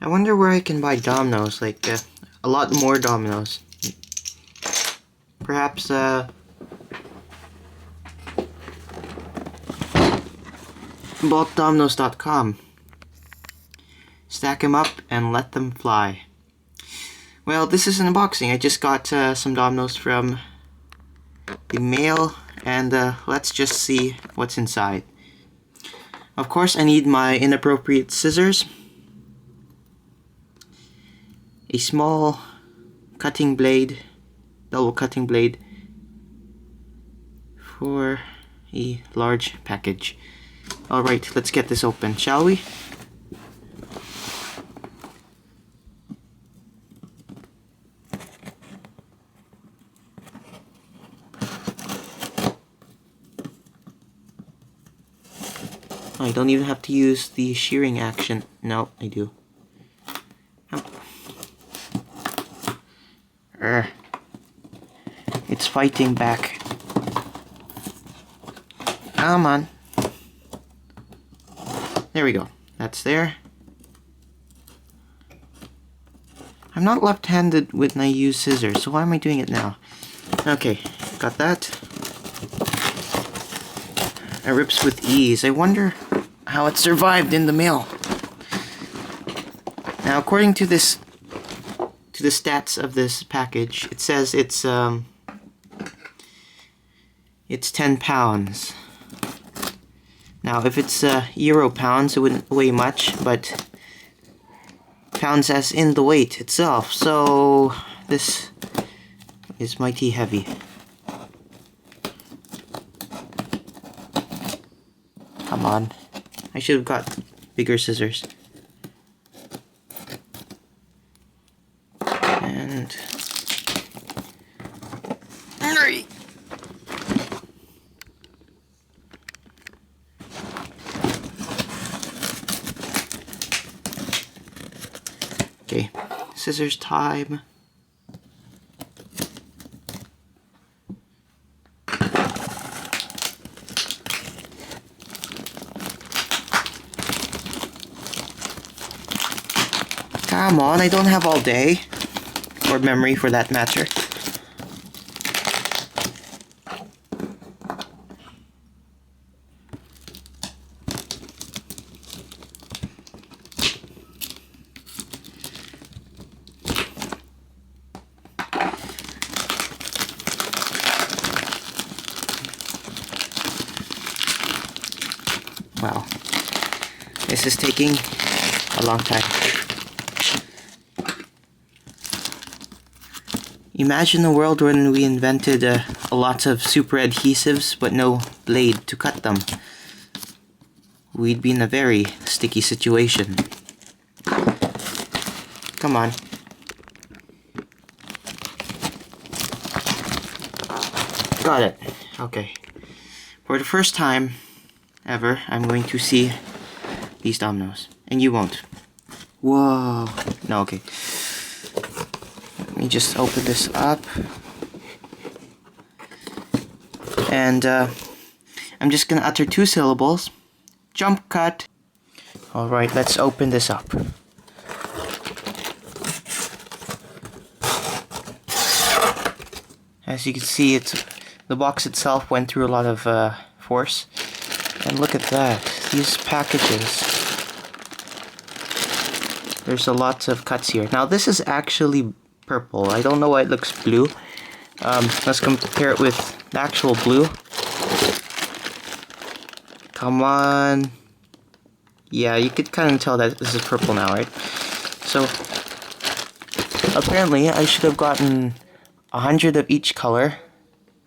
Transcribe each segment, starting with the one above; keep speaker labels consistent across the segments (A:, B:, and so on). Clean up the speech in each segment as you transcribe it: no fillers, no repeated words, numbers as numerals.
A: I wonder where I can buy dominoes, like a lot more dominoes. Perhaps Bulkdominoes.com. Stack them up and let them fly. Well, this is an unboxing. I just got some dominoes from the mail, and let's just see what's inside. Of course, I need my inappropriate scissors, a small cutting blade, double cutting blade for a large package. Alright, let's get this open, shall we? I don't even have to use the shearing action. No, I do. It's fighting back. Come on. There we go. That's there. I'm not left-handed when I use scissors, so why am I doing it now? Okay, got that. It rips with ease. I wonder how it survived in the mail. Now, according to this, the stats of this package, it says it's 10 pounds. Now, if it's Euro pounds, it wouldn't weigh much, but pounds as in the weight itself. So this is mighty heavy. Come on. I should have got bigger scissors. And okay, scissors time. Come on, I don't have all day. Or memory for that matter. Wow. This is taking a long time. Imagine a world when we invented a lot of super adhesives but no blade to cut them. We'd be in a very sticky situation. Come on. Got it. Okay. For the first time ever, I'm going to see these dominoes. And you won't. Whoa. No, okay. Let me just open this up. And I'm just gonna utter 2 syllables. Jump cut. Alright, let's open this up. As you can see, the box itself went through a lot of force. And look at that. These packages. There's a lot of cuts here. Now this is actually purple. I don't know why it looks blue. Let's compare it with the actual blue. Come on. Yeah, you could kind of tell that this is purple now, right? So, apparently I should have gotten 100 of each color.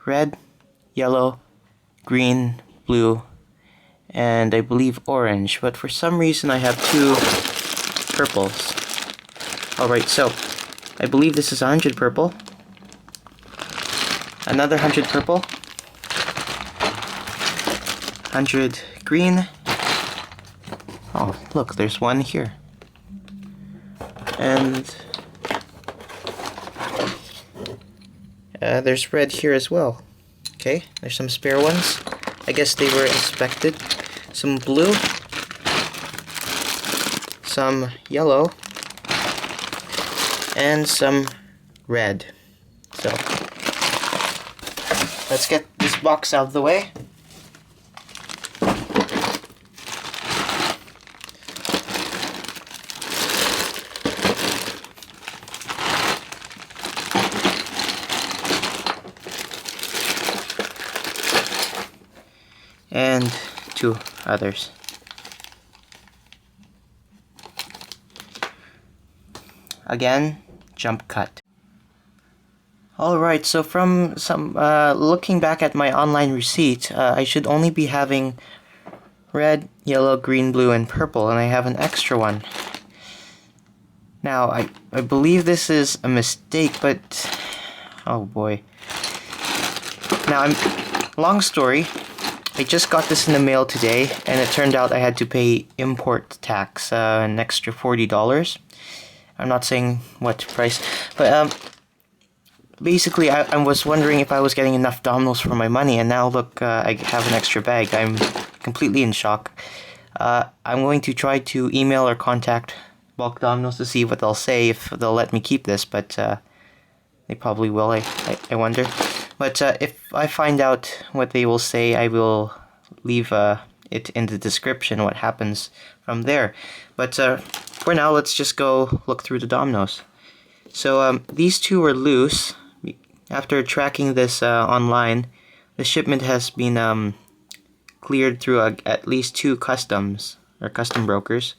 A: Red, yellow, green, blue, and I believe orange. But for some reason I have 2 purples. Alright, so I believe this is 100 purple. Another 100 purple. 100 green. Oh, look, there's one here. And there's red here as well. Okay, there's some spare ones. I guess they were inspected. Some blue, some yellow, and some red. So let's get this box out of the way. And 2 others. Again, jump cut. Alright, so from some looking back at my online receipt, I should only be having red, yellow, green, blue, and purple, and I have an extra one. Now, I believe this is a mistake, but oh boy. Now, long story, I just got this in the mail today, and it turned out I had to pay import tax, an extra $40. I'm not saying what price, but basically I was wondering if I was getting enough Dominoes for my money, and now look, I have an extra bag. I'm completely in shock. I'm going to try to email or contact Bulkdominoes to see what they'll say, if they'll let me keep this, but they probably will, I wonder. But if I find out what they will say, I will leave it in the description what happens from there. But for now, let's just go look through the Dominoes. So these 2 were loose. After tracking this online, the shipment has been cleared through at least 2 customs or custom brokers.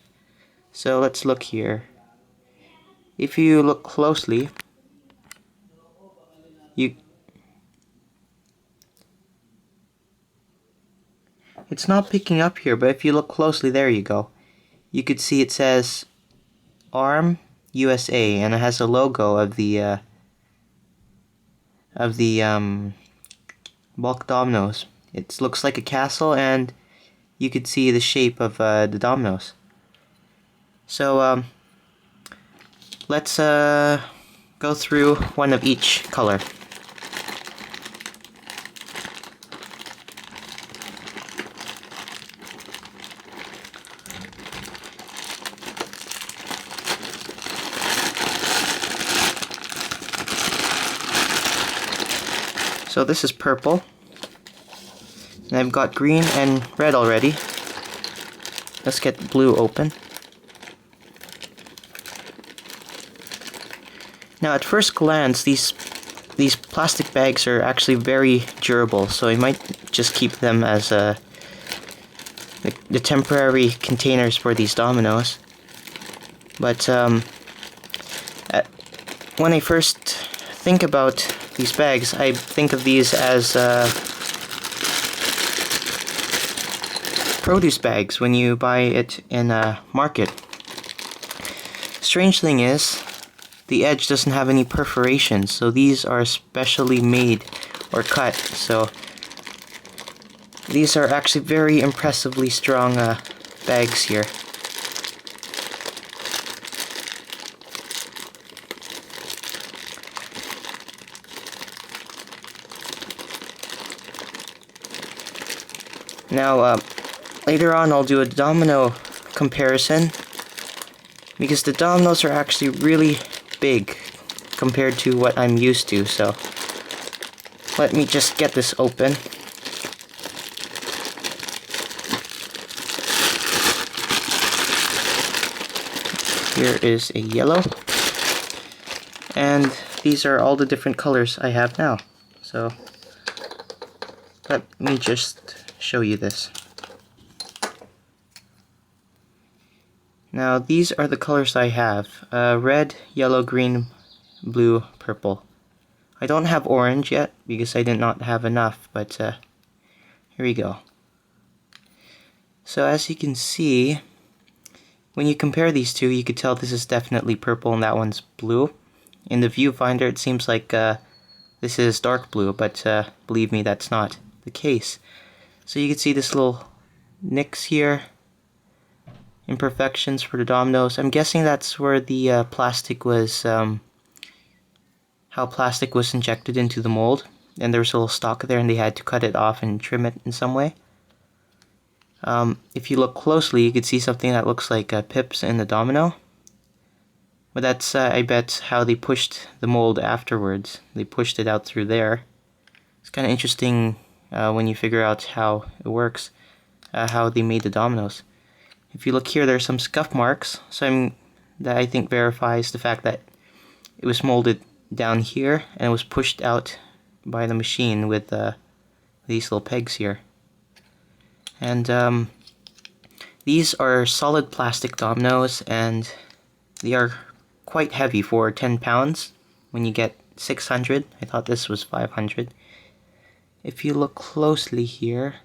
A: So let's look here. If you look closely, it's not picking up here, but if you look closely, there you go. You could see it says ARM USA, and it has a logo of the Bulkdominoes. It looks like a castle, and you could see the shape of the dominoes. So let's go through one of each color. So this is purple, and I've got green and red already. Let's get blue open. Now at first glance, these plastic bags are actually very durable, so I might just keep them as the temporary containers for these Dominoes. But when I first think about these bags, I think of these as produce bags when you buy it in a market. Strange thing is, the edge doesn't have any perforations, so these are specially made or cut. So these are actually very impressively strong bags here. Now, later on I'll do a domino comparison, because the dominoes are actually really big compared to what I'm used to, so let me just get this open. Here is a yellow, and these are all the different colors I have now. So let me just show you this. Now these are the colors I have: red, yellow, green, blue, purple. I don't have orange yet because I did not have enough, but here we go. So as you can see, when you compare these two, you could tell this is definitely purple and that one's blue. In the viewfinder it seems like this is dark blue, but believe me, that's not the case. So you can see this little nicks here, imperfections for the dominoes. I'm guessing that's where the plastic was, how plastic was injected into the mold. And there was a little stalk there and they had to cut it off and trim it in some way. If you look closely, you could see something that looks like pips in the domino. But that's, I bet, how they pushed the mold afterwards. They pushed it out through there. It's kind of interesting when you figure out how it works, how they made the dominoes. If you look here, there's some scuff marks, so that I think verifies the fact that it was molded down here and it was pushed out by the machine with these little pegs here. And these are solid plastic dominoes, and they are quite heavy for 10 pounds when you get 600. I thought this was 500. If you look closely here,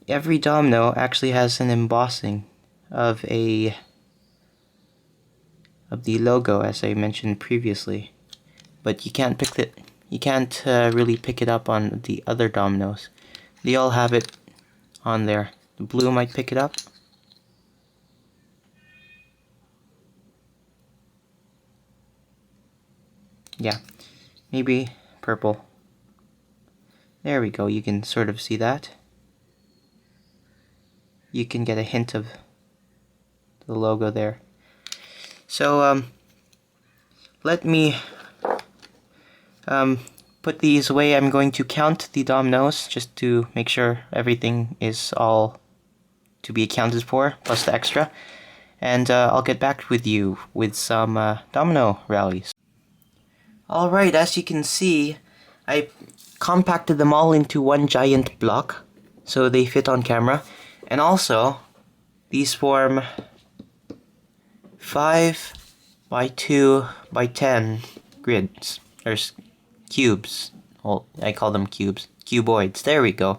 A: every domino actually has an embossing of the logo, as I mentioned previously, but you can't pick it. You can't really pick it up on the other dominoes. They all have it on there. The blue might pick it up. Yeah, maybe purple. There we go, you can sort of see that. You can get a hint of the logo there. So, let me put these away. I'm going to count the dominoes just to make sure everything is all to be accounted for, plus the extra. And I'll get back with you with some domino rallies. Alright, as you can see, I compacted them all into one giant block, so they fit on camera. And also, these form 5 by 2 by 10 grids. There's cubes. Well, I call them cubes. Cuboids. There we go.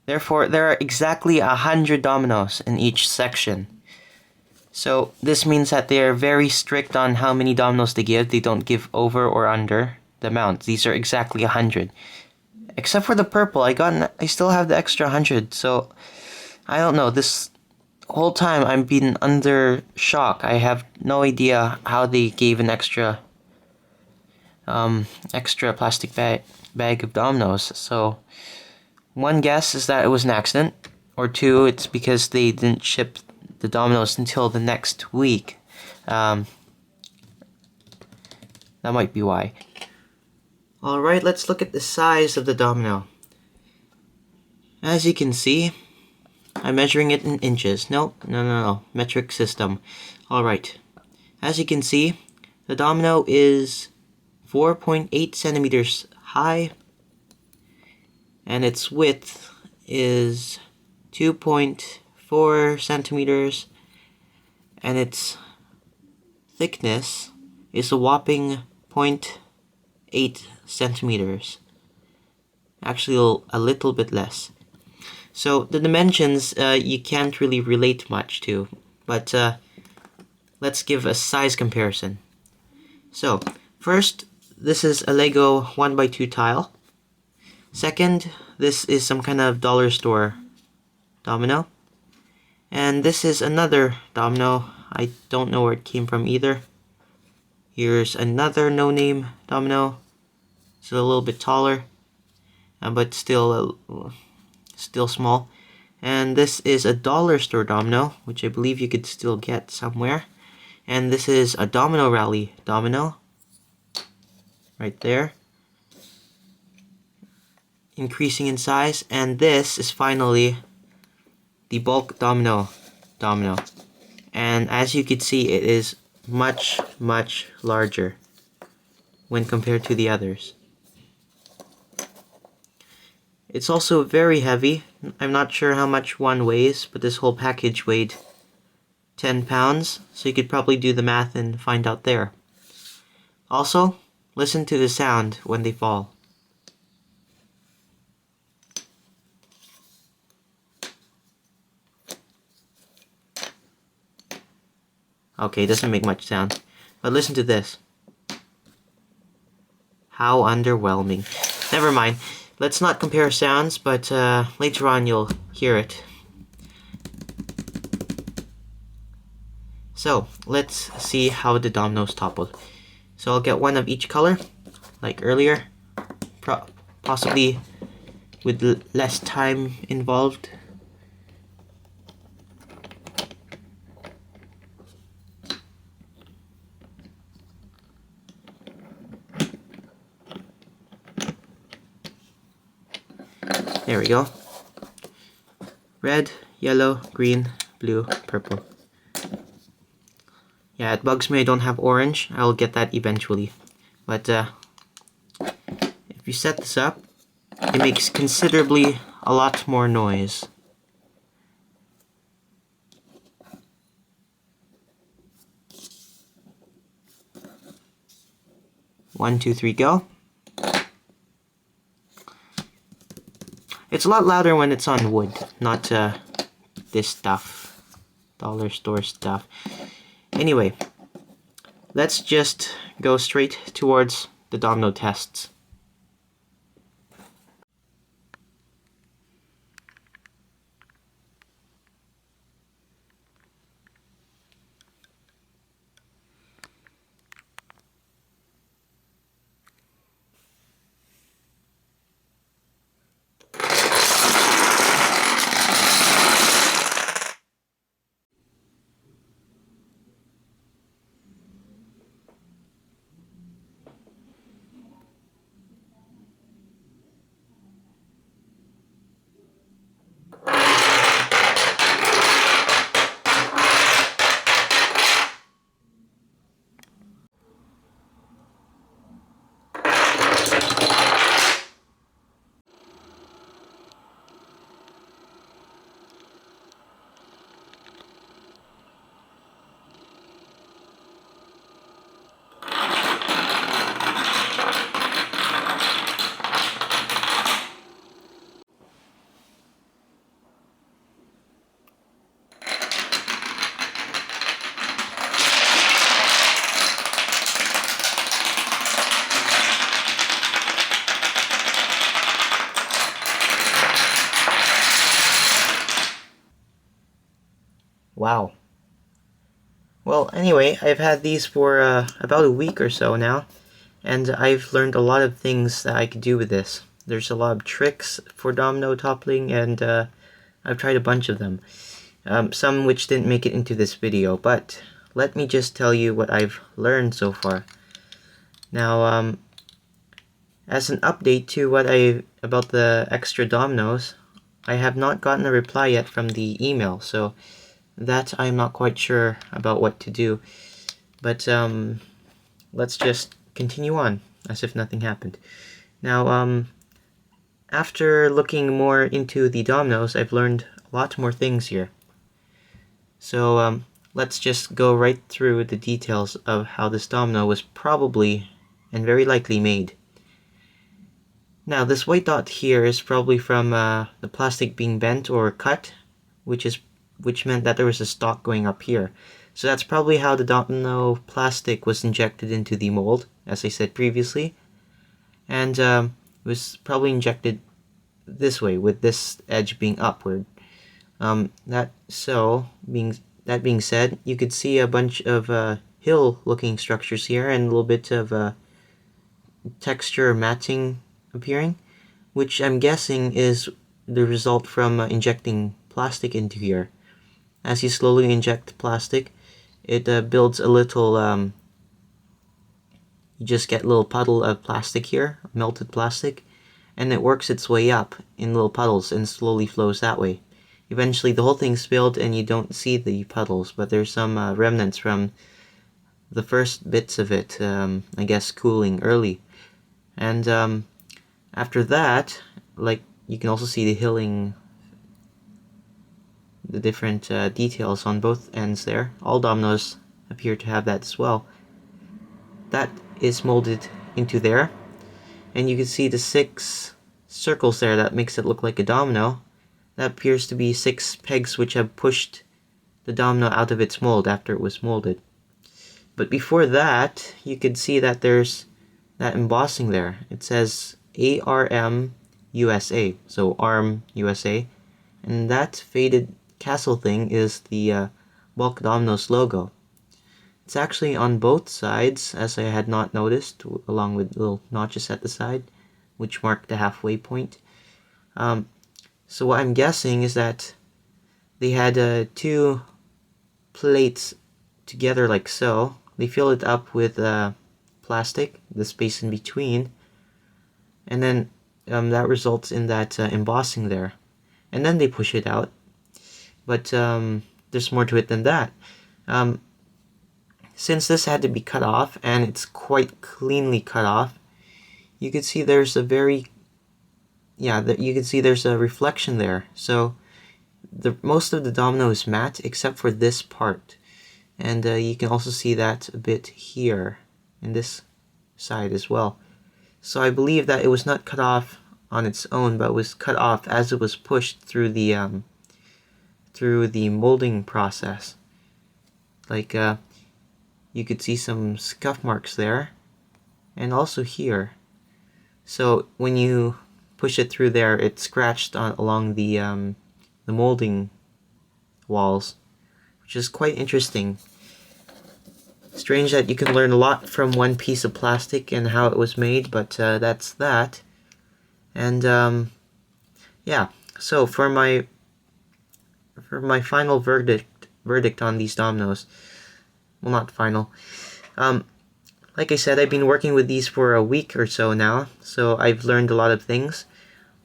A: Therefore, there are exactly 100 dominoes in each section. So this means that they are very strict on how many dominoes they give. They don't give over or under the amount. These are exactly 100. Except for the purple, I still have the extra 100. So I don't know. This whole time I'm being under shock. I have no idea how they gave an extra plastic bag of dominoes. So one guess is that it was an accident, or two, it's because they didn't ship the dominoes until the next week. That might be why. Alright, let's look at the size of the domino. As you can see, I'm measuring it in inches. No, metric system. Alright, as you can see, the domino is 4.8 centimeters high, and its width is 2.4 centimeters, and its thickness is a whopping 0.8 centimeters. Actually, a little bit less. So the dimensions you can't really relate much to, but let's give a size comparison. So first, this is a Lego 1x2 tile. Second, this is some kind of dollar store domino. And this is another domino. I don't know where it came from either. Here's another no-name domino. It's a little bit taller, but still small. And this is a dollar store domino, which I believe you could still get somewhere. And this is a Domino Rally domino, right there, increasing in size. And this is finally the Bulkdomino domino. And as you can see, it is much, much larger when compared to the others. It's also very heavy. I'm not sure how much one weighs, but this whole package weighed 10 pounds, so you could probably do the math and find out there. Also, listen to the sound when they fall. Okay, it doesn't make much sound, but listen to this. How underwhelming. Never mind. let's not compare sounds, but later on you'll hear it. So, let's see how the dominoes topple. So I'll get one of each color, like earlier, possibly with less time involved. There we go. Red, yellow, green, blue, purple. Yeah, it bugs me I don't have orange. I'll get that eventually. But if you set this up, it makes considerably a lot more noise. One, two, three, go. It's a lot louder when it's on wood, not this stuff, dollar store stuff. Anyway, let's just go straight towards the domino tests. Wow. Well, anyway, I've had these for about a week or so now, and I've learned a lot of things that I could do with this. There's a lot of tricks for domino toppling, and I've tried a bunch of them. Some which didn't make it into this video, but let me just tell you what I've learned so far. Now, as an update to about the extra dominoes, I have not gotten a reply yet from the email, so that I'm not quite sure about what to do. But let's just continue on as if nothing happened. Now, after looking more into the dominoes, I've learned a lot more things here. So let's just go right through the details of how this domino was probably and very likely made. Now, this white dot here is probably from the plastic being bent or cut, which meant that there was a stock going up here. So that's probably how the domino plastic was injected into the mold, as I said previously. And it was probably injected this way, with this edge being upward. That being said, you could see a bunch of hill-looking structures here and a little bit of texture matting appearing, which I'm guessing is the result from injecting plastic into here. As you slowly inject plastic, it builds a little, you just get a little puddle of plastic here, melted plastic, and it works its way up in little puddles and slowly flows that way. Eventually the whole thing's spilled and you don't see the puddles, but there's some remnants from the first bits of it, I guess, cooling early. And after that, like, you can also see the hilling, the different details on both ends there. All dominoes appear to have that as well. That is molded into there, and you can see the 6 circles there that makes it look like a domino. That appears to be 6 pegs which have pushed the domino out of its mold after it was molded. But before that, you could see that there's that embossing there. It says ARM USA, so ARM USA. And that faded castle thing is the Bulkdominoes logo. It's actually on both sides, as I had not noticed, along with little notches at the side, which mark the halfway point. So what I'm guessing is that they had two plates together like so. They fill it up with plastic, the space in between, and then that results in that embossing there. And then they push it out. But there's more to it than that. Since this had to be cut off, and it's quite cleanly cut off, you can see there's a you can see there's a reflection there. So most of the domino is matte except for this part. And you can also see that a bit here in this side as well. So I believe that it was not cut off on its own, but was cut off as it was pushed through the molding process. Like you could see some scuff marks there, and also here. So when you push it through there, it scratched along the molding walls, which is quite interesting. Strange that you can learn a lot from one piece of plastic and how it was made, but that's that. And yeah, so for my final verdict on these dominoes, well, not final. Like I said, I've been working with these for a week or so now, so I've learned a lot of things.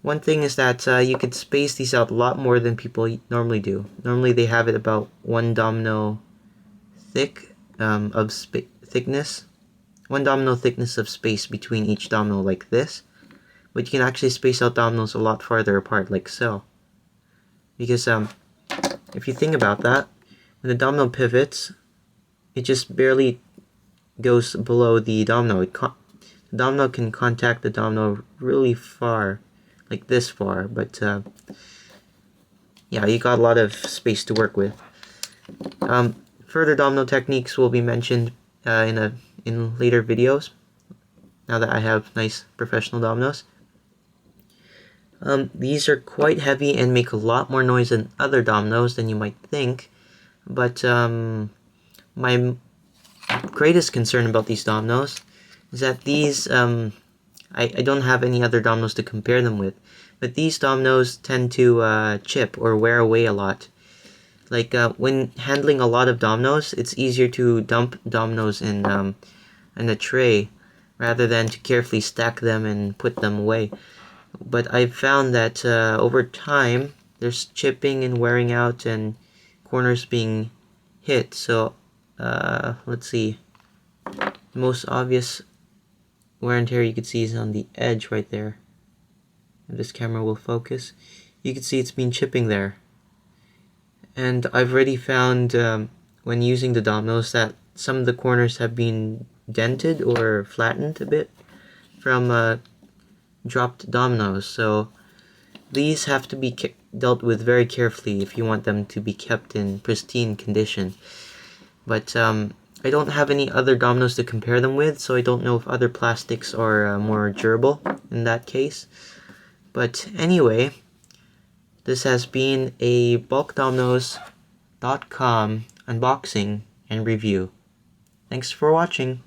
A: One thing is that you could space these out a lot more than people normally do. Normally they have it about one domino thickness, one domino thickness of space between each domino like this. But you can actually space out dominoes a lot farther apart like so. Because if you think about that, when the domino pivots, it just barely goes below the domino. The domino can contact the domino really far, like this far, but yeah, you got a lot of space to work with. Further domino techniques will be mentioned in later videos, now that I have nice professional dominoes. These are quite heavy and make a lot more noise than other dominoes than you might think, but my greatest concern about these dominoes is that these, I don't have any other dominoes to compare them with, but these dominoes tend to chip or wear away a lot. Like when handling a lot of dominoes, it's easier to dump dominoes in a tray rather than to carefully stack them and put them away. But I've found that over time, there's chipping and wearing out and corners being hit. So let's see. The most obvious wear and tear you can see is on the edge right there. If this camera will focus, you can see it's been chipping there. And I've already found when using the dominoes that some of the corners have been dented or flattened a bit from dropped dominoes. So these have to be dealt with very carefully if you want them to be kept in pristine condition. But I don't have any other dominoes to compare them with, so I don't know if other plastics are more durable in that case. But anyway, this has been a Bulkdominoes.com unboxing and review. Thanks for watching.